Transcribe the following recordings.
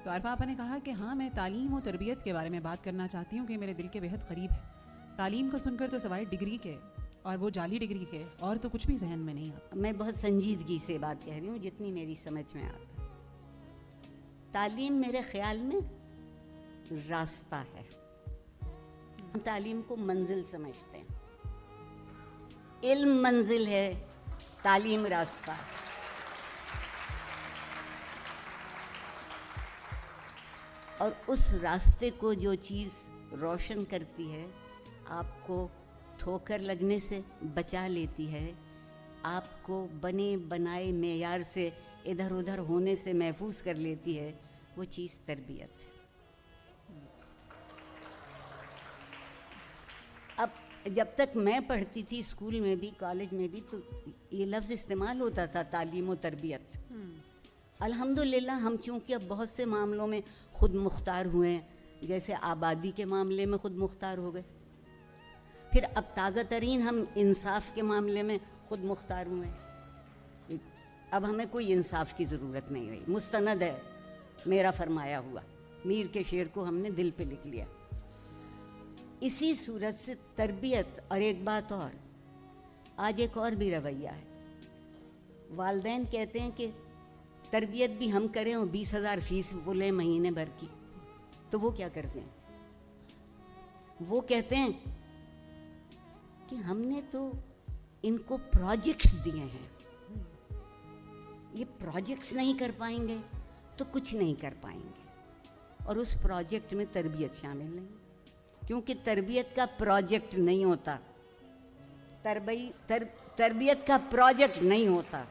تو عارفہ آپا نے کہا کہ ہاں میں تعلیم و تربیت کے بارے میں بات کرنا چاہتی ہوں کہ میرے دل کے بہت قریب ہے. تعلیم کو سن کر تو سوائے ڈگری کے اور وہ جعلی ڈگری کے اور تو کچھ بھی ذہن میں نہیں آتا. میں بہت سنجیدگی سے بات کہہ رہی ہوں جتنی میری سمجھ میں آتا. تعلیم میرے خیال میں راستہ ہے. تعلیم کو منزل سمجھتے ہیں. علم منزل ہے، تعلیم راستہ ہے. اور اس راستے کو جو چیز روشن کرتی ہے، آپ کو ٹھوکر لگنے سے بچا لیتی ہے، آپ کو بنے بنائے معیار سے ادھر ادھر ہونے سے محفوظ کر لیتی ہے، وہ چیز تربیت ہے. اب جب تک میں پڑھتی تھی اسکول میں بھی کالج میں بھی تو یہ لفظ استعمال ہوتا تھا، تعلیم و تربیت. الحمدللہ ہم چونکہ اب بہت سے معاملوں میں خود مختار ہوئے ہیں، جیسے آبادی کے معاملے میں خود مختار ہو گئے، پھر اب تازہ ترین ہم انصاف کے معاملے میں خود مختار ہوئے ہیں. اب ہمیں کوئی انصاف کی ضرورت نہیں رہی، مستند ہے میرا فرمایا ہوا. میر کے شعر کو ہم نے دل پہ لکھ لیا. اسی صورت سے تربیت. اور ایک بات اور، آج ایک اور بھی رویہ ہے. والدین کہتے ہیں کہ تربیت بھی ہم کریں اور 20,000 فیس وہ لیں مہینے بھر کی. تو وہ کیا کرتے ہیں؟ وہ کہتے ہیں کہ ہم نے تو ان کو پروجیکٹس دیے ہیں، یہ پروجیکٹس نہیں کر پائیں گے تو کچھ نہیں کر پائیں گے. اور اس پروجیکٹ میں تربیت شامل نہیں، کیونکہ تربیت کا پروجیکٹ نہیں ہوتا. تربیت کا پروجیکٹ نہیں ہوتا.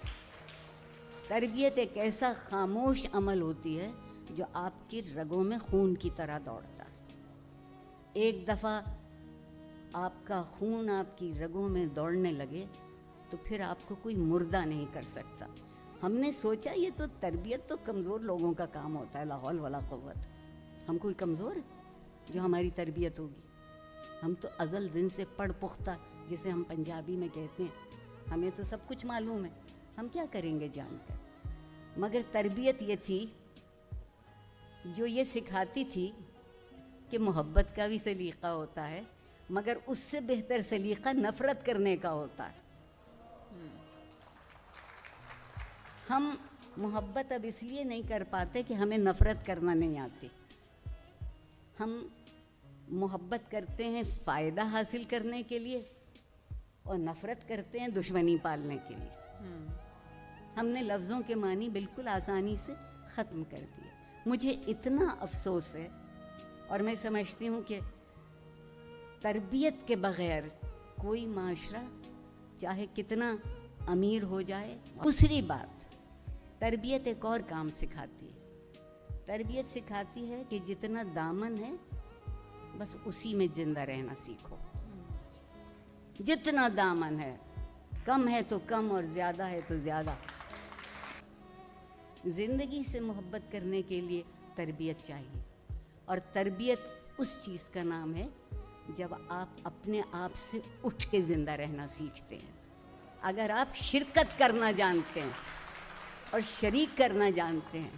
تربیت ایک ایسا خاموش عمل ہوتی ہے جو آپ کی رگوں میں خون کی طرح دوڑتا ہے. ایک دفعہ آپ کا خون آپ کی رگوں میں دوڑنے لگے تو پھر آپ کو کوئی مردہ نہیں کر سکتا. ہم نے سوچا یہ تو تربیت تو کمزور لوگوں کا کام ہوتا ہے، لا حول ولا قوت. ہم کوئی کمزور ہے جو ہماری تربیت ہوگی؟ ہم تو ازل دن سے پڑھ پختہ، جسے ہم پنجابی میں کہتے ہیں، ہمیں تو سب کچھ معلوم ہے، ہم کیا کریں گے جان کر. مگر تربیت یہ تھی جو یہ سکھاتی تھی کہ محبت کا بھی سلیقہ ہوتا ہے، مگر اس سے بہتر سلیقہ نفرت کرنے کا ہوتا ہے. ہم محبت اب اس لیے نہیں کر پاتے کہ ہمیں نفرت کرنا نہیں آتی. ہم محبت کرتے ہیں فائدہ حاصل کرنے کے لیے اور نفرت کرتے ہیں دشمنی پالنے کے لیے. ہم نے لفظوں کے معنی بالکل آسانی سے ختم کر دیے. مجھے اتنا افسوس ہے، اور میں سمجھتی ہوں کہ تربیت کے بغیر کوئی معاشرہ چاہے کتنا امیر ہو جائے. دوسری بات، تربیت ایک اور کام سکھاتی ہے. تربیت سکھاتی ہے کہ جتنا دامن ہے بس اسی میں زندہ رہنا سیکھو. جتنا دامن ہے، کم ہے تو کم اور زیادہ ہے تو زیادہ. زندگی سے محبت کرنے کے لیے تربیت چاہیے. اور تربیت اس چیز کا نام ہے جب آپ اپنے آپ سے اٹھ کے زندہ رہنا سیکھتے ہیں. اگر آپ شرکت کرنا جانتے ہیں اور شریک کرنا جانتے ہیں